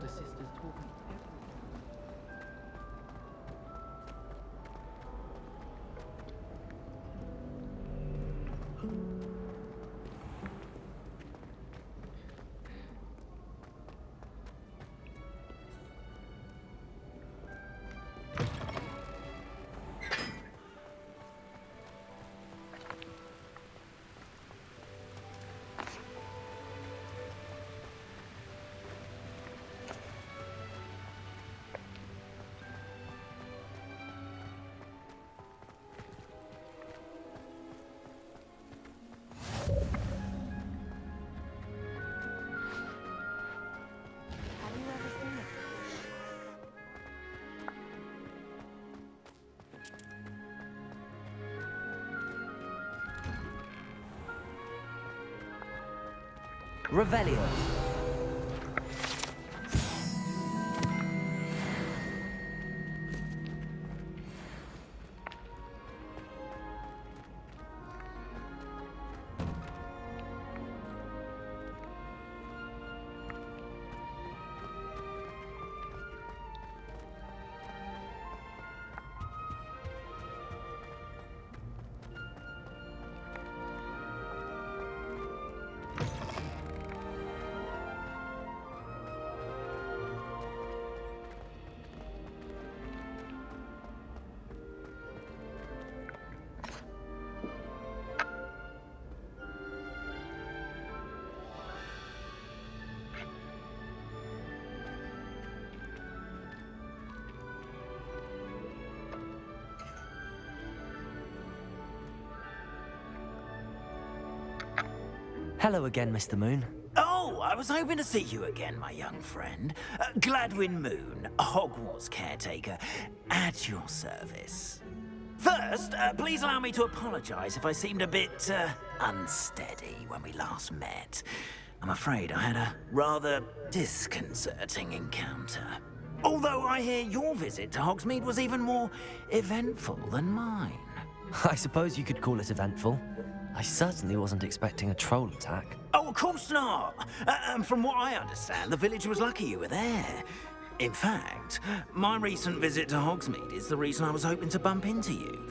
older sisters taught me Revelio. Hello again, Mr. Moon. Oh, I was hoping to see you again, my young friend. Gladwin Moon, Hogwarts caretaker, at your service. First, please allow me to apologize if I seemed a bit unsteady when we last met. I'm afraid I had a rather disconcerting encounter. Although I hear your visit to Hogsmeade was even more eventful than mine. I suppose you could call it eventful. I certainly wasn't expecting a troll attack. Oh, of course not. From what I understand, the village was lucky you were there. In fact, my recent visit to Hogsmeade is the reason I was hoping to bump into you.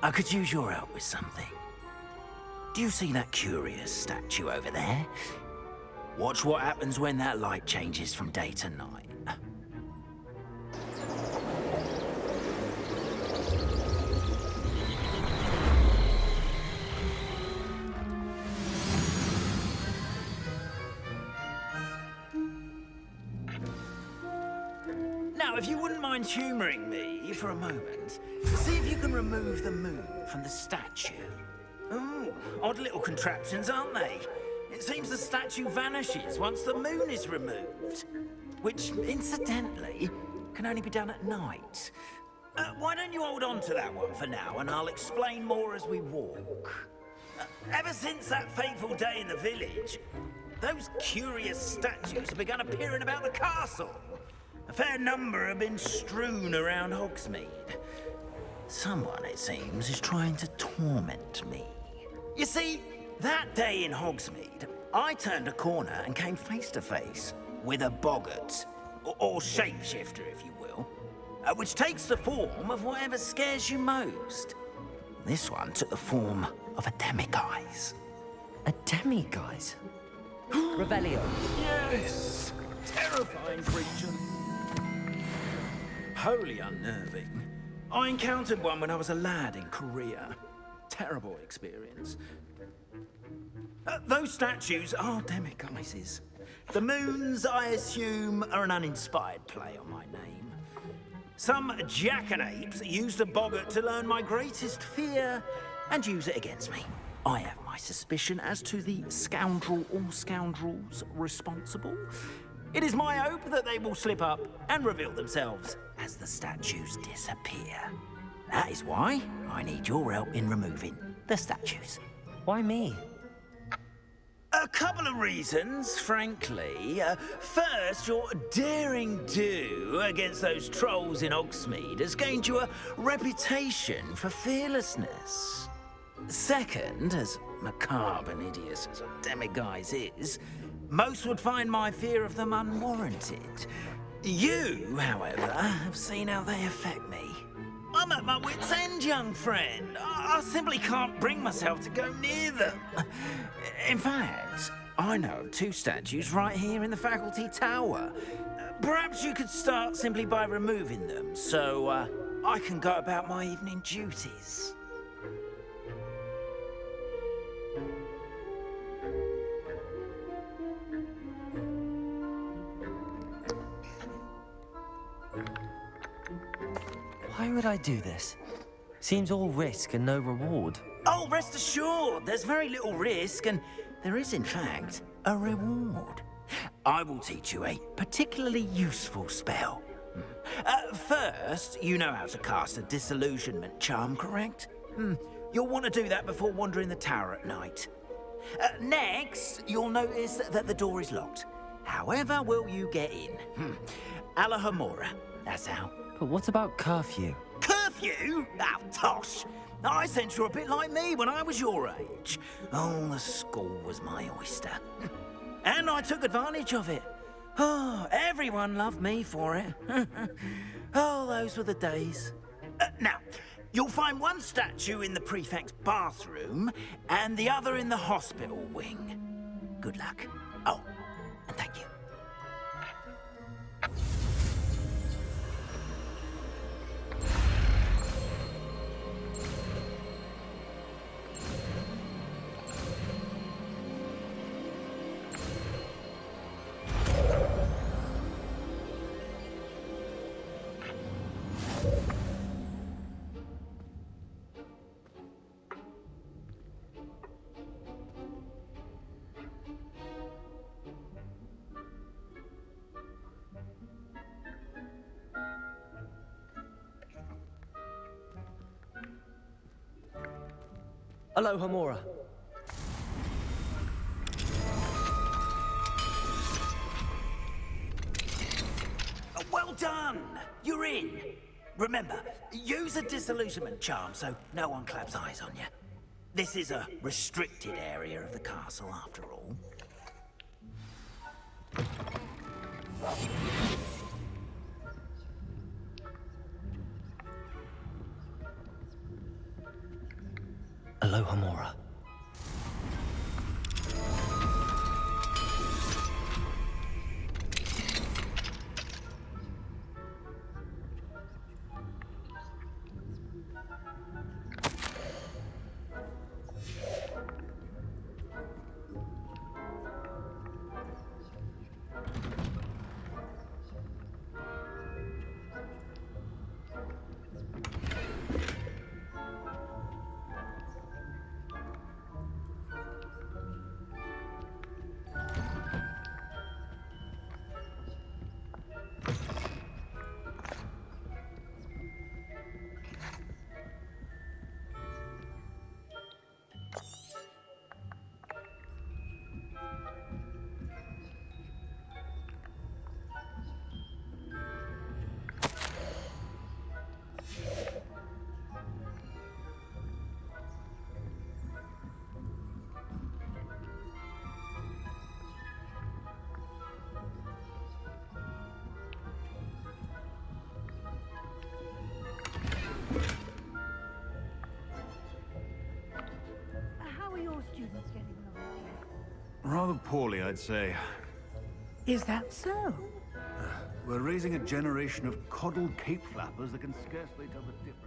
I could use your help with something. Do you see that curious statue over there? Watch what happens when that light changes from day to night. Now, if you wouldn't mind humouring me for a moment, see if you can remove the moon from the statue. Ooh, odd little contraptions, aren't they? It seems the statue vanishes once the moon is removed. Which, incidentally, can only be done at night. Why don't you hold on to that one for now, and I'll explain more as we walk. Ever since that fateful day in the village, those curious statues have begun appearing about the castle. A fair number have been strewn around Hogsmeade. Someone, it seems, is trying to torment me. You see, that day in Hogsmeade, I turned a corner and came face to face with a boggart, or shapeshifter, if you will, which takes the form of whatever scares you most. This one took the form of a demiguise. A demiguise? Revelio. Yes! Terrifying creature. Wholly unnerving. I encountered one when I was a lad in Korea. Terrible experience. Those statues are demiguises. The moons, I assume, are an uninspired play on my name. Some jackanapes used a boggart to learn my greatest fear and use it against me. I have my suspicion as to the scoundrel or scoundrels responsible. It is my hope that they will slip up and reveal themselves as the statues disappear. That is why I need your help in removing the statues. Why me? A couple of reasons, frankly. First, your daring do against those trolls in Hogsmeade has gained you a reputation for fearlessness. Second, as macabre and hideous as a demiguise is, Most would find my fear of them unwarranted. You, however, have seen how they affect me. I'm at my wit's end, young friend. I simply can't bring myself to go near them. In fact, I know of two statues right here in the faculty tower. Perhaps you could start simply by removing them, so I can go about my evening duties. Why would I do this? Seems all risk and no reward. Oh, rest assured, there's very little risk, and there is, in fact, a reward. I will teach you a particularly useful spell. First, you know how to cast a disillusionment charm, correct? You'll want to do that before wandering the tower at night. Next, you'll notice that the door is locked. However will you get in? Alahomora, that's how. But what about curfew? Curfew? Oh, tosh. I sense you're a bit like me when I was your age. Oh, the school was my oyster. And I took advantage of it. Oh, everyone loved me for it. Oh, those were the days. Now, you'll find one statue in the prefect's bathroom and the other in the hospital wing. Good luck. Oh, and thank you. Alohomora. Well done! You're in. Remember, use a disillusionment charm so no one claps eyes on you. This is a restricted area of the castle, after all. Alohomora. Rather poorly, I'd say. Is that so? We're raising a generation of coddled cape flappers that can scarcely tell the difference.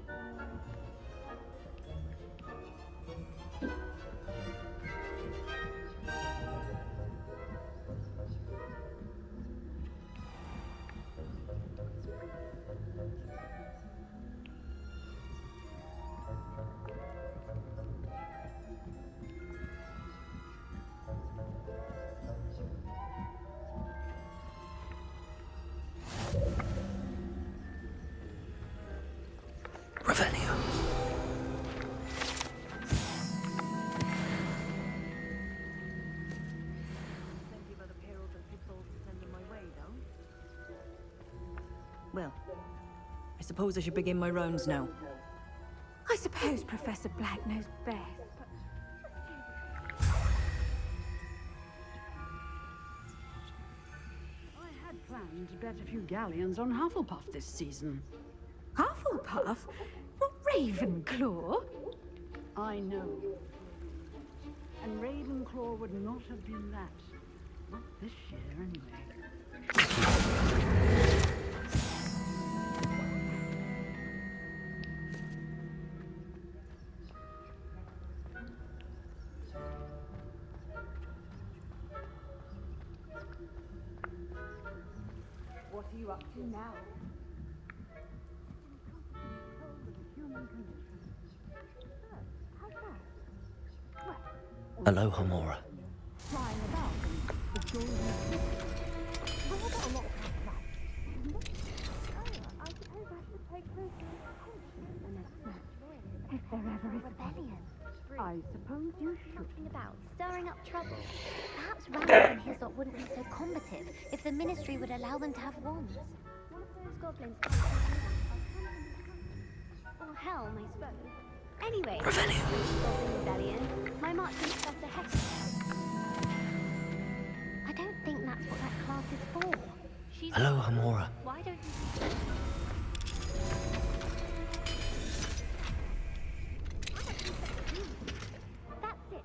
Revelio. Well, I suppose I should begin my rounds now. I suppose Professor Black knows best, but... planned to bet a few galleons on Hufflepuff this season. Hufflepuff? Well, Ravenclaw? I know. And Ravenclaw would not have been that. Not this year, anyway. What are you up to now? Hello, Homora. Flying about and the joy Well, I got a lot of that. I suppose I should take closer attention the next match. If there ever is rebellion. I suppose you should. Something about stirring up trouble. Perhaps Randall and Hislop wouldn't be so combative if the Ministry would allow them to have wands. One of those goblins. Or helm, I suppose. Anyway, Goblin Rebellion. My marching professor Hector. I don't think that's what that class is for. She's Hello, Homora. Why don't you... That's it.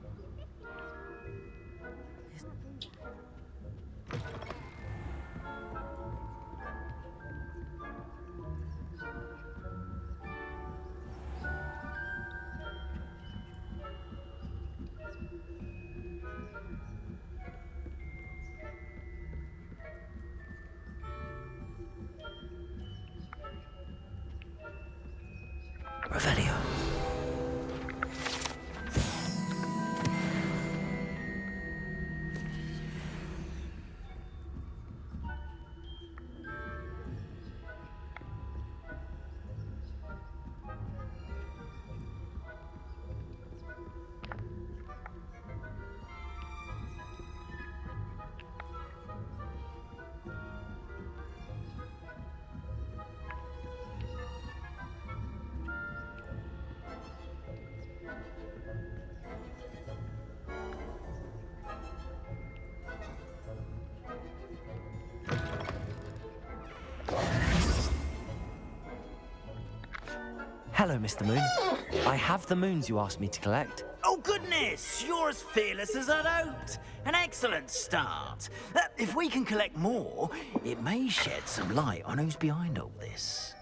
Revelio. Hello, Mr. Moon. I have the moons you asked me to collect. Oh, goodness! You're as fearless as I'd hoped. An excellent start. If we can collect more, it may shed some light on who's behind all this.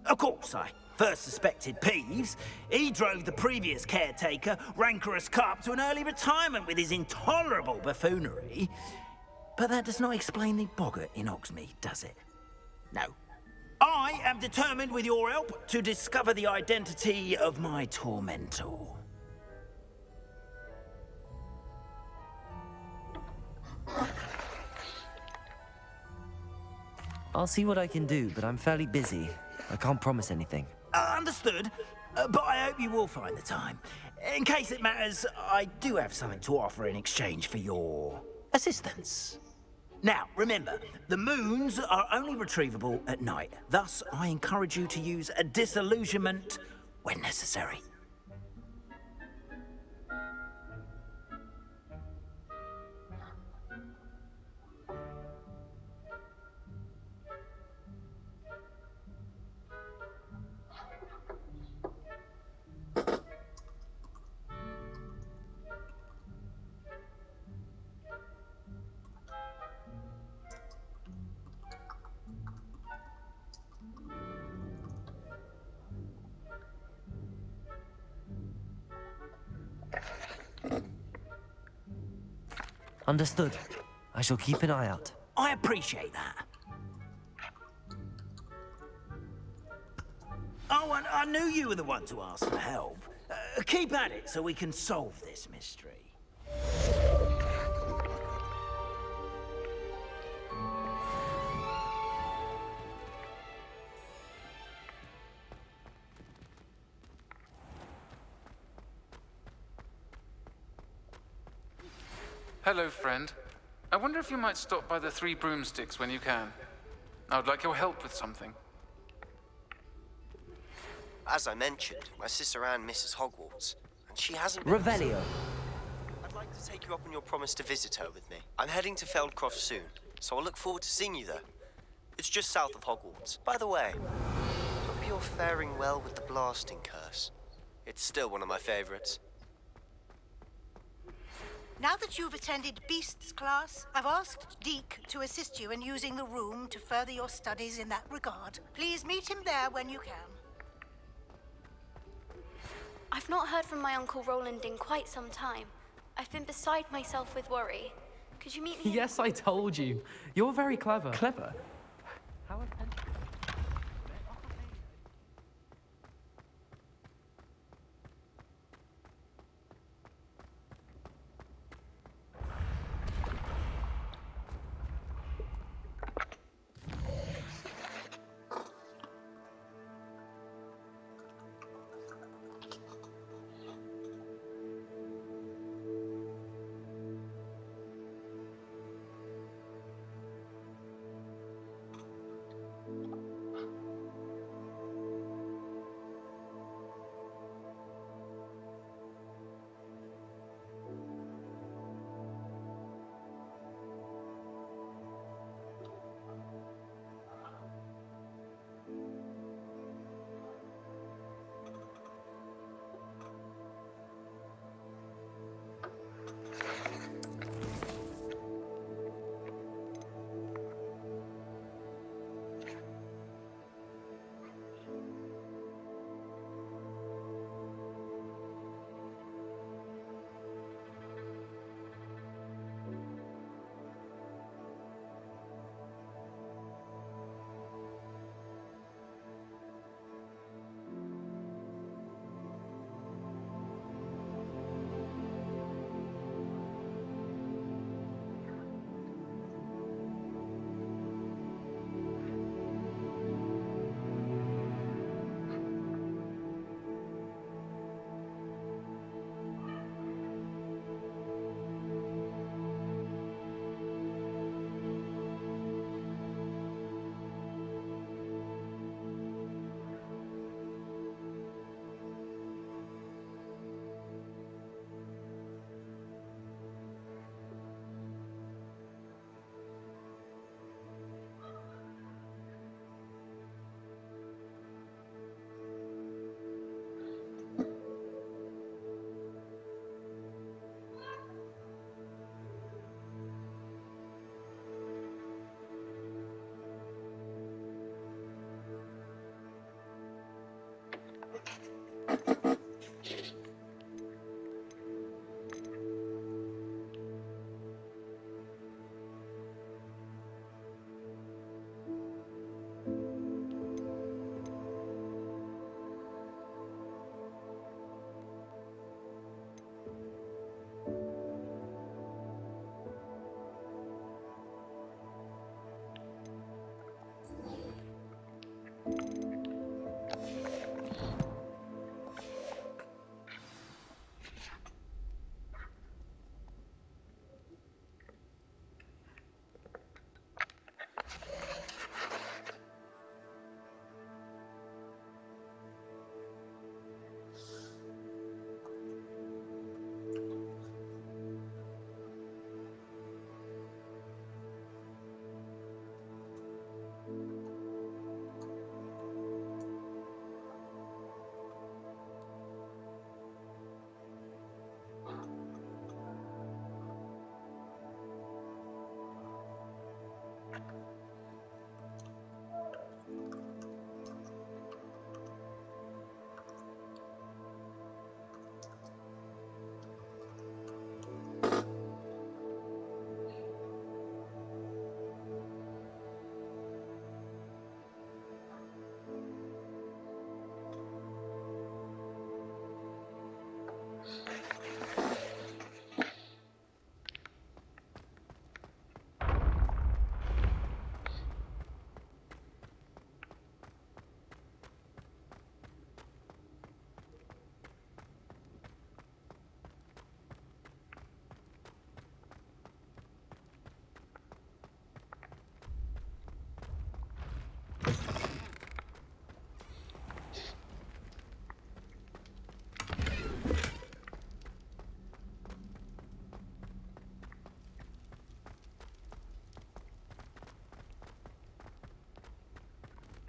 Of course, I first suspected Peeves. He drove the previous caretaker, Rancorous Carp, to an early retirement with his intolerable buffoonery. But that does not explain the boggart in Hogsmeade, does it? No. I am determined, with your help, to discover the identity of my tormentor. I'll see what I can do, but I'm fairly busy. I can't promise anything. Understood, but I hope you will find the time. In case it matters, I do have something to offer in exchange for your assistance. Now, remember, the moons are only retrievable at night. Thus, I encourage you to use a disillusionment when necessary. Understood. I shall keep an eye out. I appreciate that. Oh, and I knew you were the one to ask for help. Keep at it so we can solve this mystery. Hello, friend. I wonder if you might stop by the Three Broomsticks when you can. I would like your help with something. As I mentioned, my sister Anne misses Hogwarts, and she hasn't been... Revelio. I'd like to take you up on your promise to visit her with me. I'm heading to Feldcroft soon, so I'll look forward to seeing you there. It's just south of Hogwarts. By the way, hope you're faring well with the blasting curse. It's still one of my favorites. Now that you've attended Beasts class, I've asked Deke to assist you in using the room to further your studies in that regard. Please meet him there when you can. I've not heard from my Uncle Roland in quite some time. I've been beside myself with worry. Could you meet me? Yes, I told you. You're very clever. Clever? How attentive.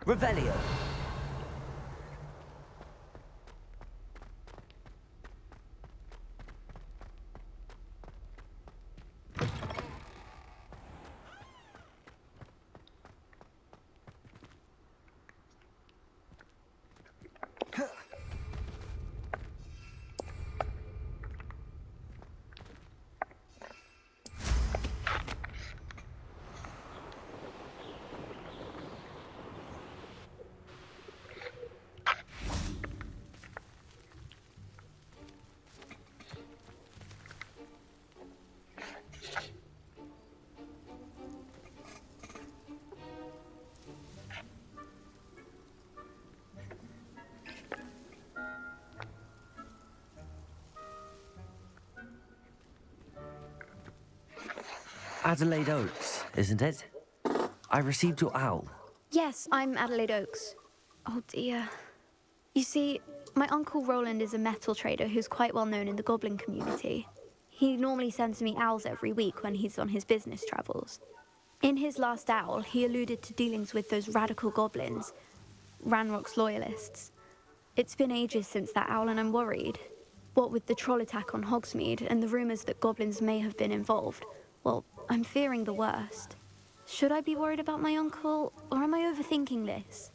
Revelio. Adelaide Oaks, isn't it? I received your owl. Yes, I'm Adelaide Oaks. Oh dear. You see, my Uncle Roland is a metal trader who's quite well known in the goblin community. He normally sends me owls every week when he's on his business travels. In his last owl, he alluded to dealings with those radical goblins, Ranrock's loyalists. It's been ages since that owl and I'm worried. What with the troll attack on Hogsmeade and the rumours that goblins may have been involved, well, I'm fearing the worst. Should I be worried about my uncle, or am I overthinking this?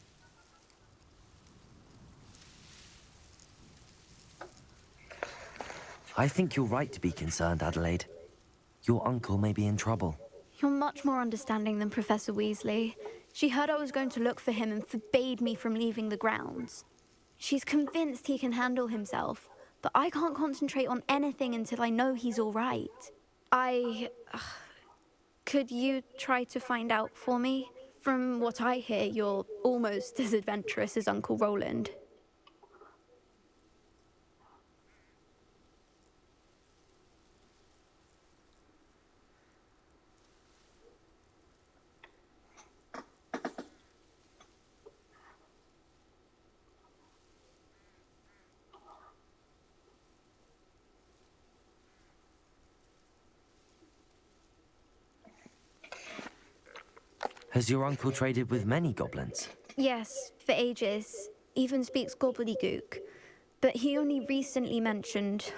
I think you're right to be concerned, Adelaide. Your uncle may be in trouble. You're much more understanding than Professor Weasley. She heard I was going to look for him and forbade me from leaving the grounds. She's convinced he can handle himself, but I can't concentrate on anything until I know he's all right. Could you try to find out for me? From what I hear, you're almost as adventurous as Uncle Roland. Has your uncle traded with many goblins? Yes, for ages. Even speaks gobbledygook. But he only recently mentioned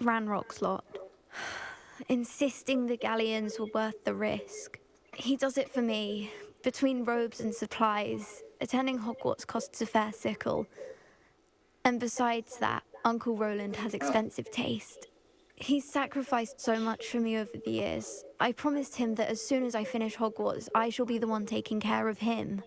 Ranrock's lot, insisting the galleons were worth the risk. He does it for me. Between robes and supplies, attending Hogwarts costs a fair sickle. And besides that, Uncle Roland has expensive taste. He's sacrificed so much for me over the years. I promised him that as soon as I finish Hogwarts, I shall be the one taking care of him.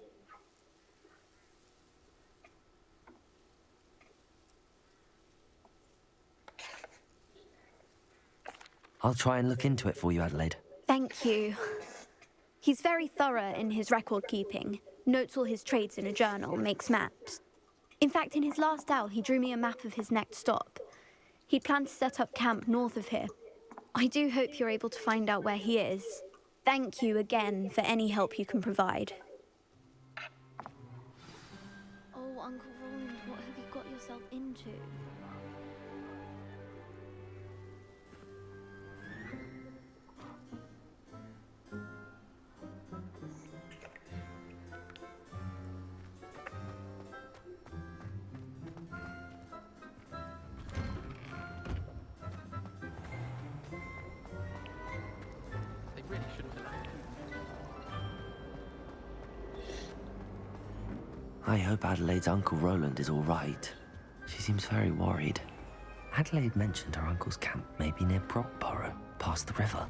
I'll try and look into it for you, Adelaide. Thank you. He's very thorough in his record keeping. Notes all his trades in a journal, makes maps. In fact, in his last owl, he drew me a map of his next stop. He'd planned to set up camp north of here. I do hope you're able to find out where he is. Thank you again for any help you can provide. Oh, Uncle Roland, what have you got yourself into? I hope Adelaide's Uncle Roland is all right. She seems very worried. Adelaide mentioned her uncle's camp may be near Brockborough, past the river.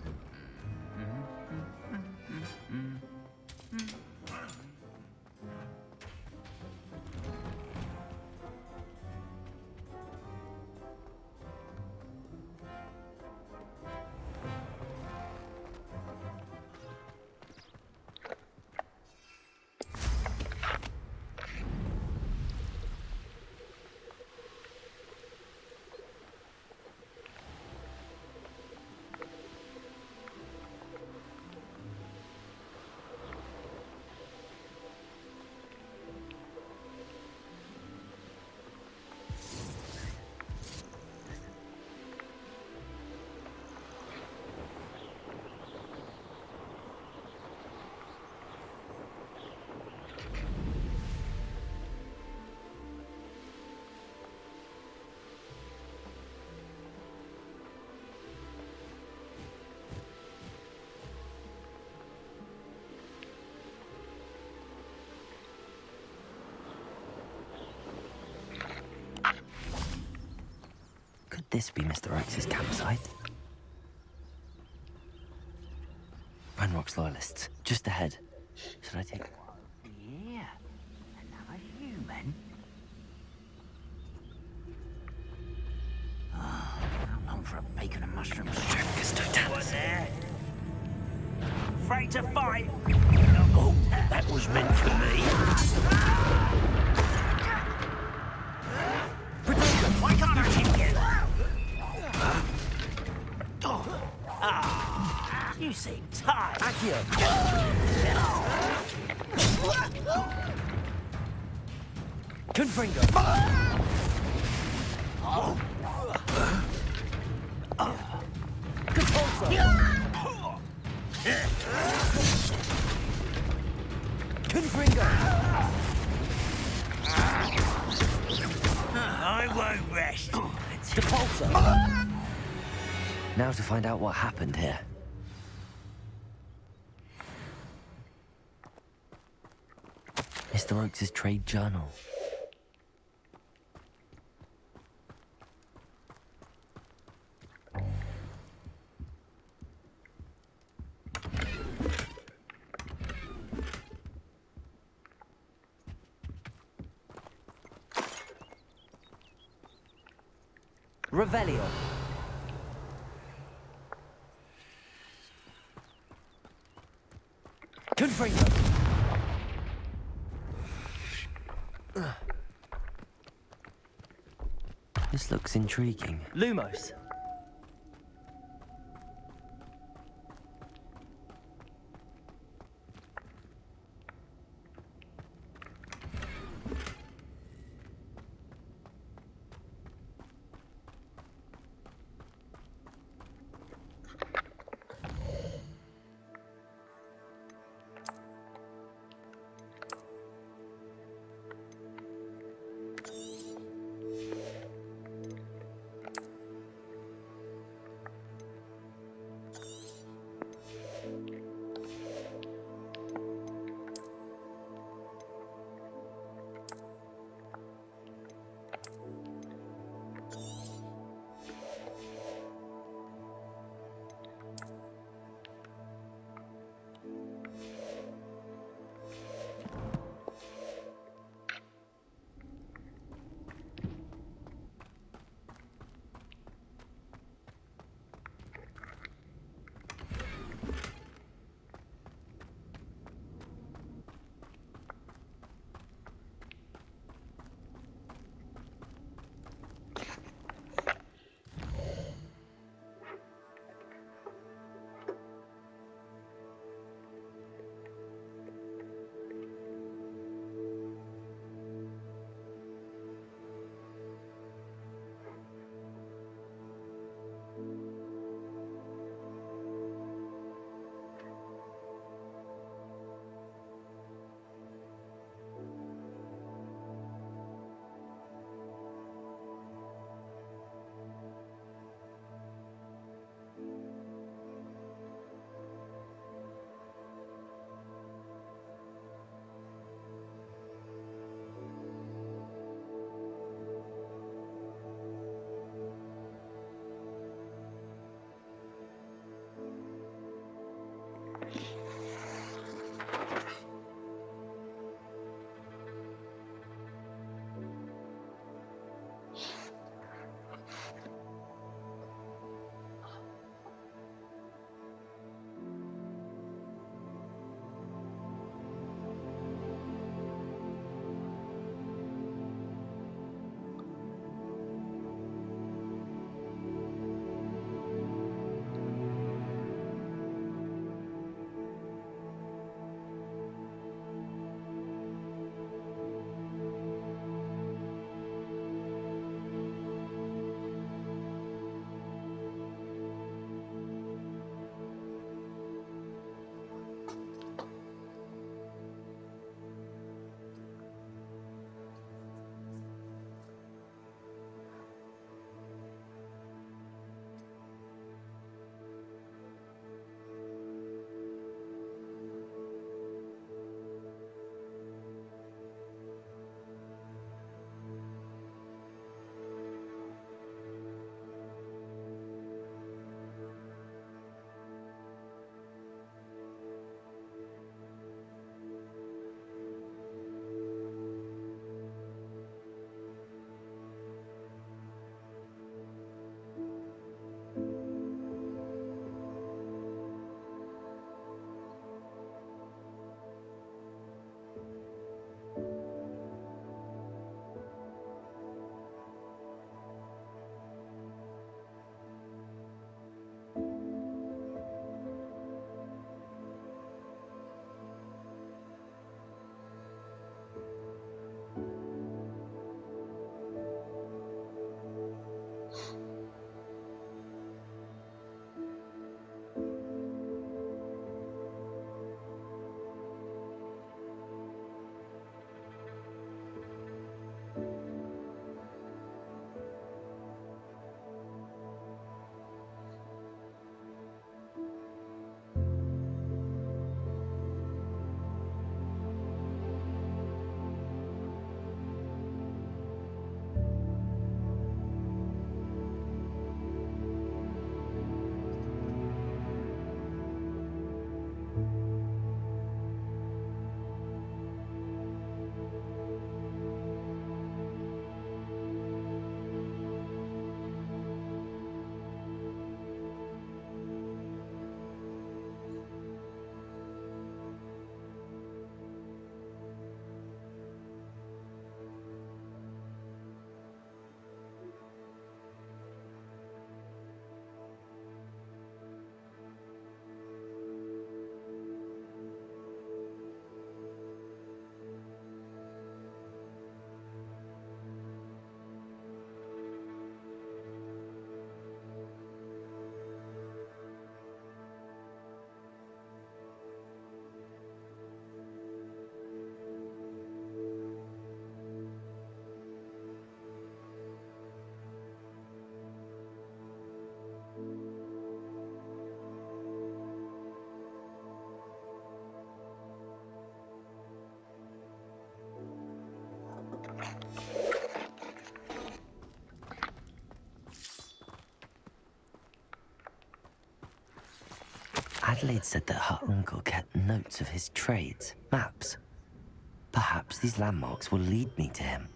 Could this be Mr. Oakes' campsite? Ranrock's loyalists, just ahead. Should I take... Yeah, another human. Oh, how long for a bacon and mushroom stew? What's there? Afraid to fight? Oh, that was meant for me. Potato, why can't I hit you? Ah, you seem tired. Confringo. I won't rest. Depulsor. Now to find out what happened here. Mr. Oakes' trade journal. Revelio. Confringo. This looks intriguing. Lumos. Adelaide said that her uncle kept notes of his trades, maps. Perhaps these landmarks will lead me to him.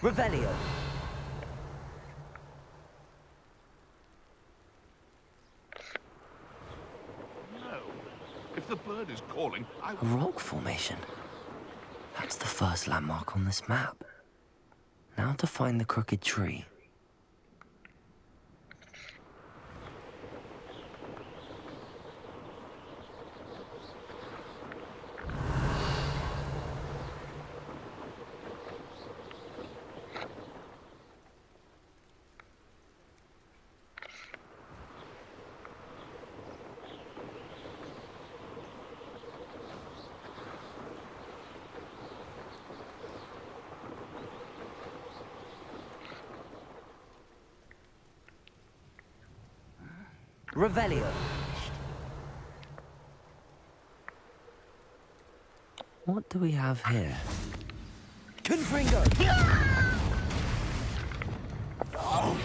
Revelio. No. If the bird is calling, A rock formation. That's the first landmark on this map. Now to find the crooked tree. Revelio. What do we have here? Confringo! Oh,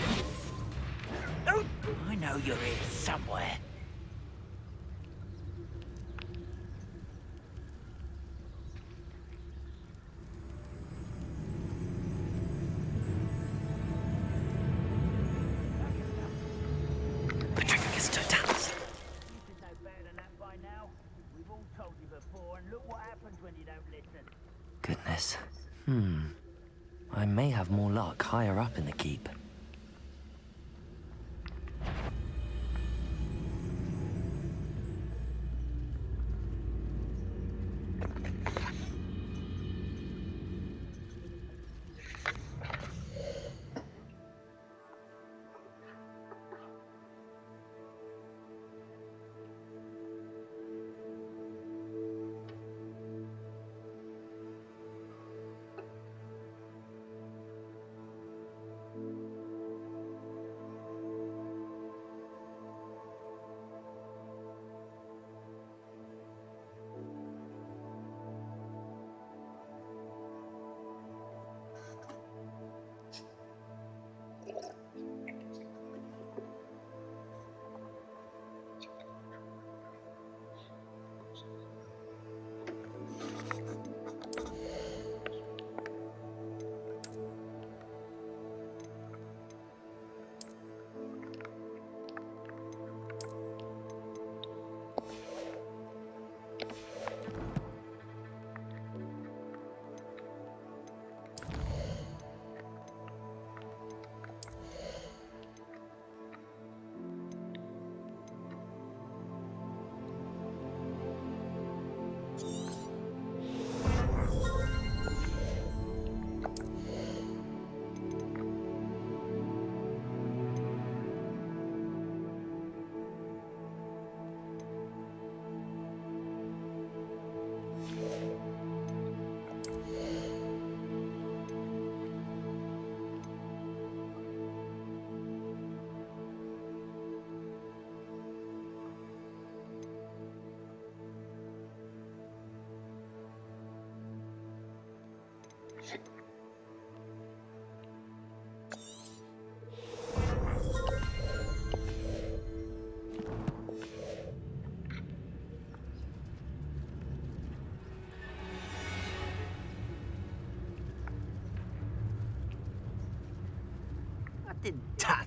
I know you're here somewhere. Goodness. I may have more luck higher up in the keep.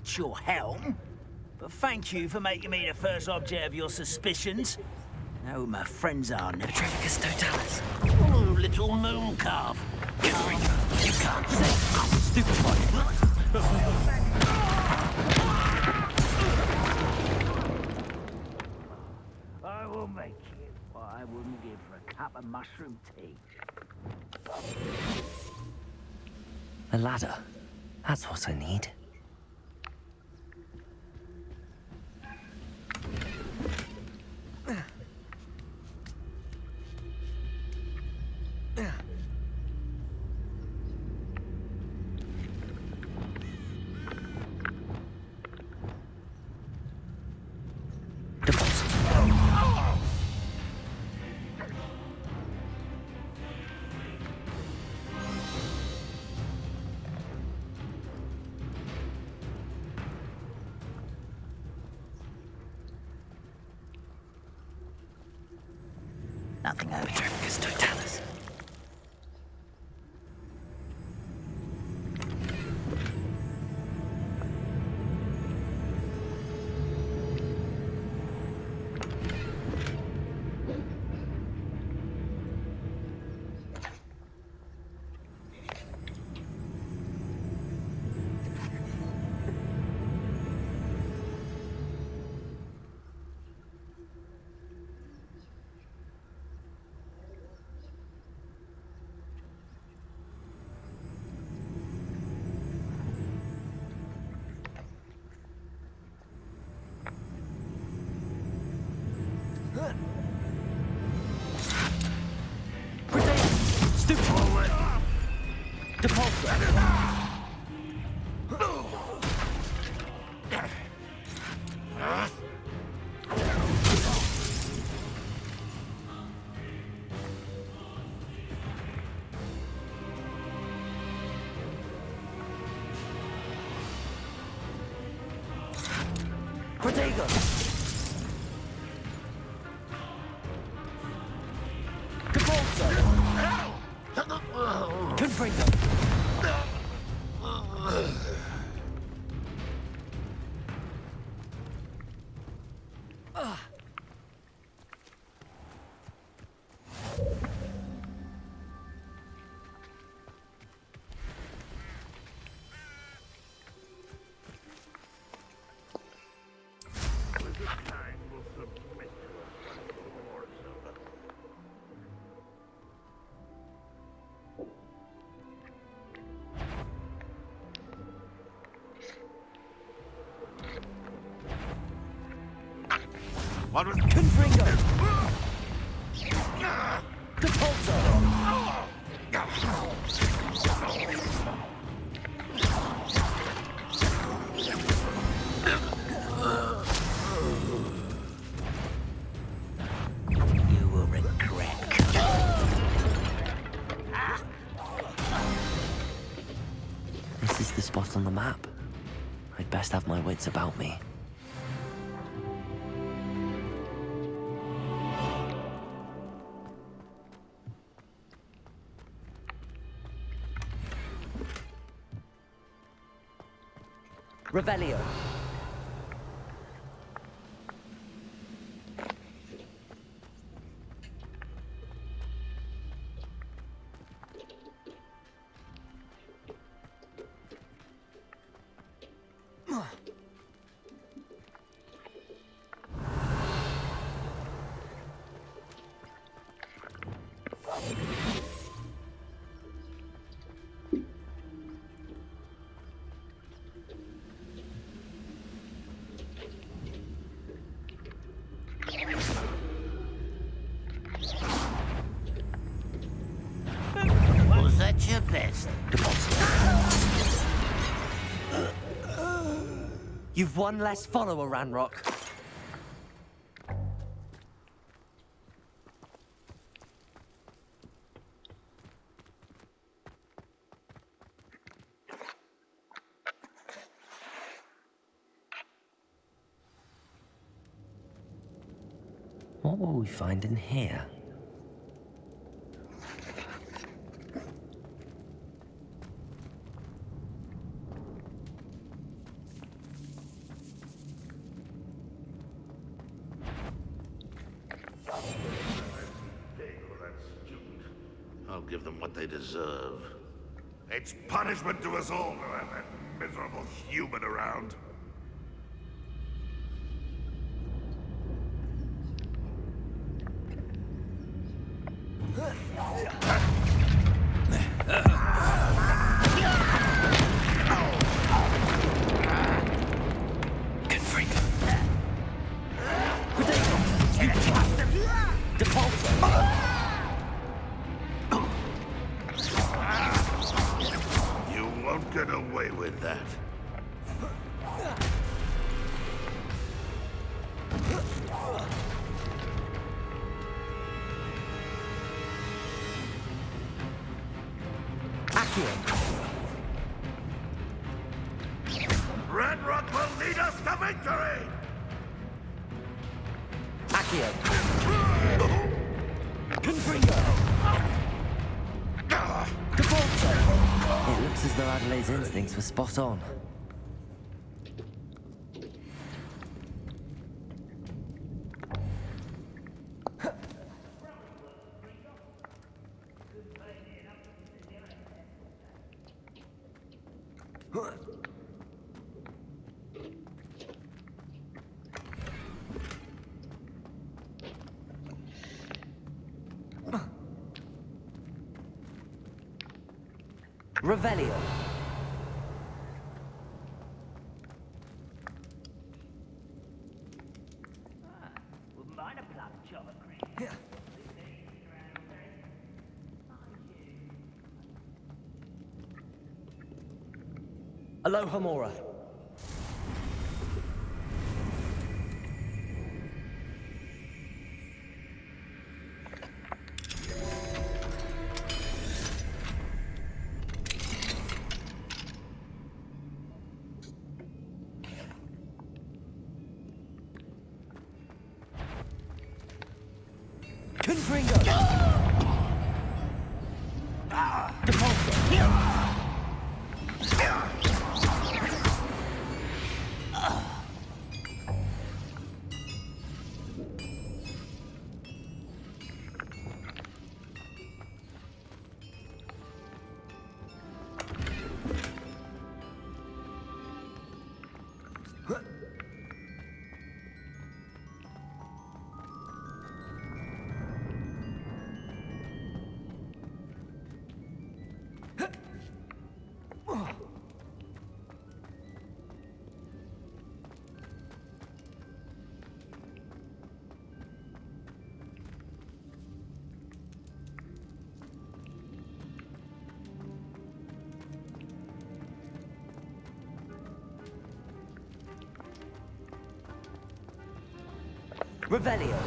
match your helm. But thank you for making me the first object of your suspicions. Know who my friends are now. Petrificus totalis. Oh, little moon calf. You can't say stupid boy. I will make you what I wouldn't give for a cup of mushroom tea. A ladder. That's what I need. Nothing over. Petrificus totalis. Protego! Confringo! What was... Confringo! Depulso! You will regret. This is the spot on the map. I'd best have my wits about me. Revelio. Was that your best? You've one less follower, Ranrock. What will we find in here? I'll give them what they deserve. It's punishment to us all to have that miserable human around. You won't get away with that. Red Rock will lead us to victory! It looks as though Adelaide's instincts were spot on. Revelio. Wouldn't mind a plum chop of cream. Aloha Mora. Revelio.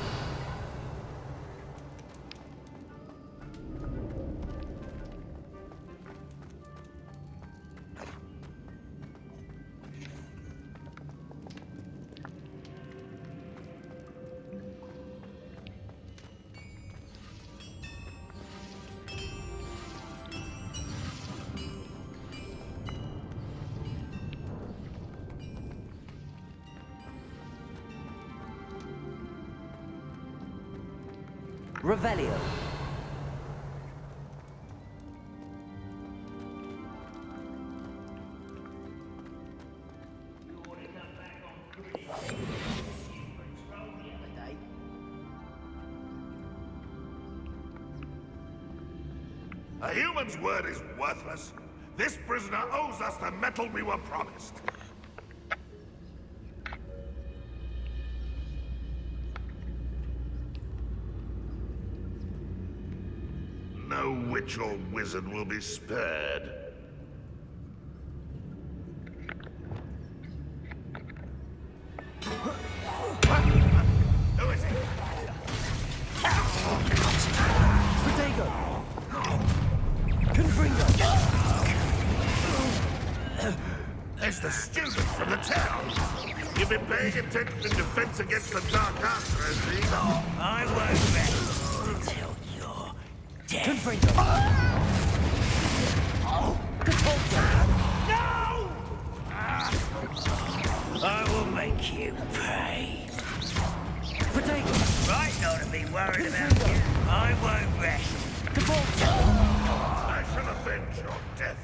Revelio. A human's word is worthless. This prisoner owes us the metal we were promised. No witch or wizard will be spared. Who is it? Protego! Confringo! There's the student from the town. You've been paying attention to Defense Against the Dark Arts, Rosie. I won't rest until you're dead. Confringo! No! I will make you pay. Protego! Right not to be worried about you. I won't rest. Convulsion! avenge your death.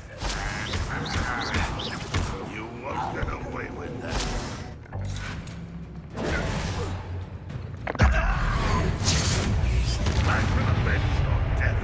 You won't get away with that. I will avenge your death.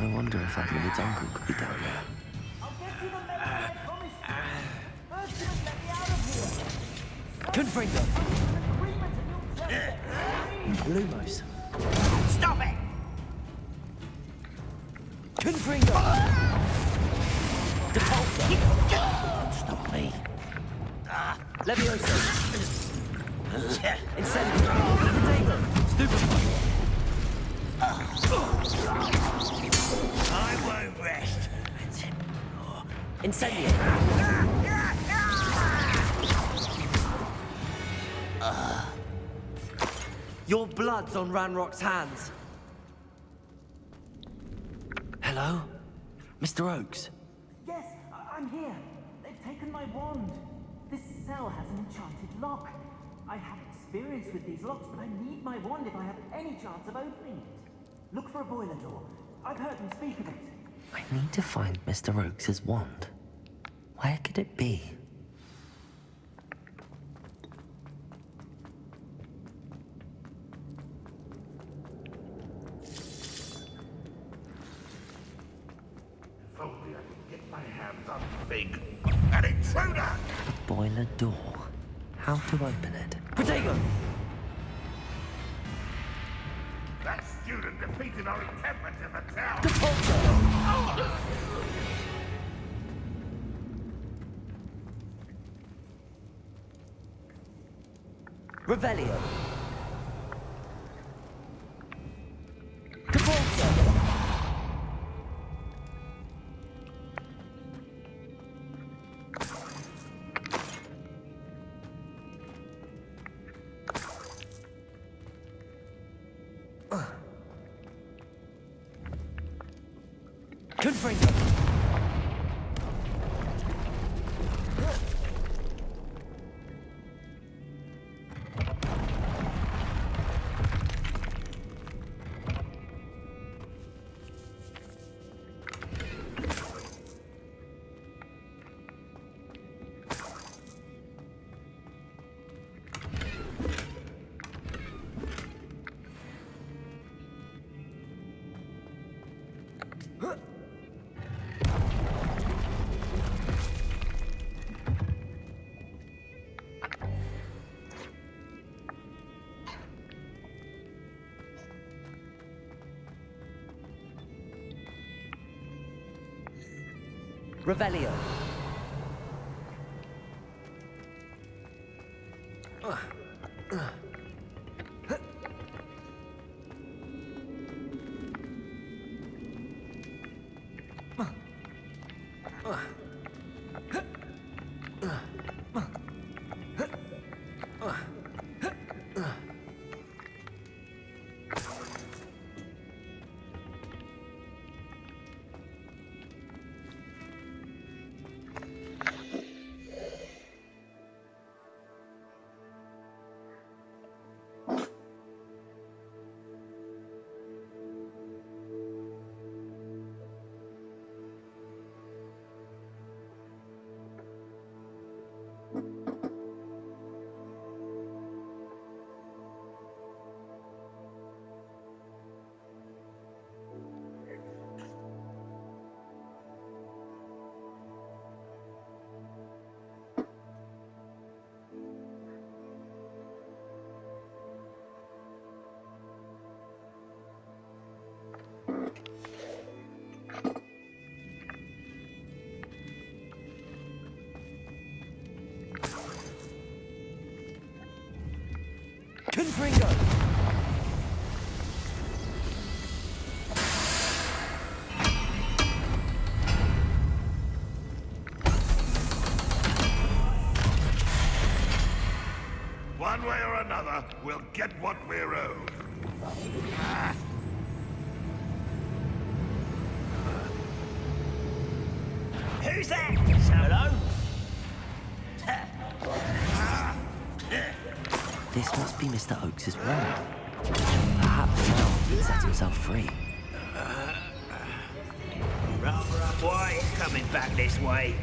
I wonder if Adelaide's uncle could be down there. Confringo! Lumos. Stop it! Confringo! Depulso! Stop me. Levioso! Incendio! Potato! Stupefy! I won't rest. Incendio! Your blood's on Ranrock's hands. Hello? Mr. Oakes? Yes, I'm here. They've taken my wand. This cell has an enchanted lock. I have experience with these locks, but I need my wand if I have any chance of opening it. Look for a boiler door. I've heard them speak of it. I need to find Mr. Oakes' wand. Where could it be? If only I could get my hands on an intruder! The boiler door. How to open it? Protego! That student defeated our encampment in the town! Depulso! Revelio! Depulso! Confringo! Revelio. together, we'll get what we're owed. Who's that? Hello? This must be Mr. Oakes' wand. Perhaps now he can set himself free. Rather up wide, coming back this way.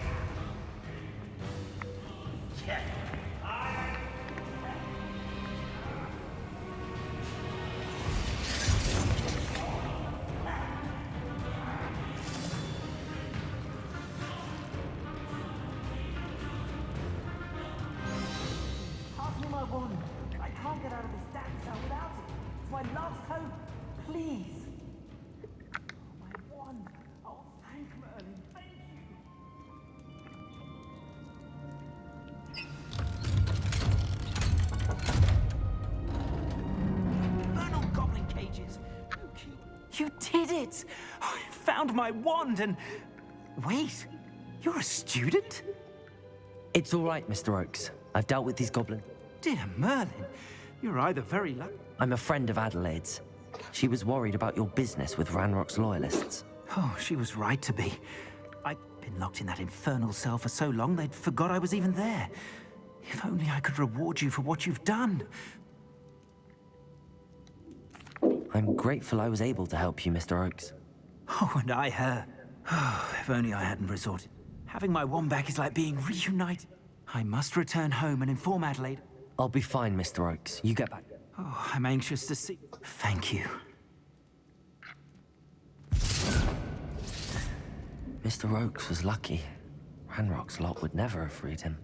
Pass me my wand. I can't get out of this damn cell without it. It's my last hope. Please. My wand. Oh, thank Merlin. Thank you. Infernal goblin cages. You did it! I found my wand and... Wait, you're a student? It's all right, Mr. Oakes. I've dealt with these goblins. Dear Merlin, you're either very lucky... I'm a friend of Adelaide's. She was worried about your business with Ranrock's loyalists. Oh, she was right to be. I'd been locked in that infernal cell for so long they'd forgot I was even there. If only I could reward you for what you've done. I'm grateful I was able to help you, Mr. Oakes. Oh, and I her. Oh, if only I hadn't resorted. Having my wand back is like being reunited. I must return home and inform Adelaide. I'll be fine, Mr. Oakes. You get back. Oh, I'm anxious to see. Thank you. Mr. Oakes was lucky. Ranrock's lot would never have freed him.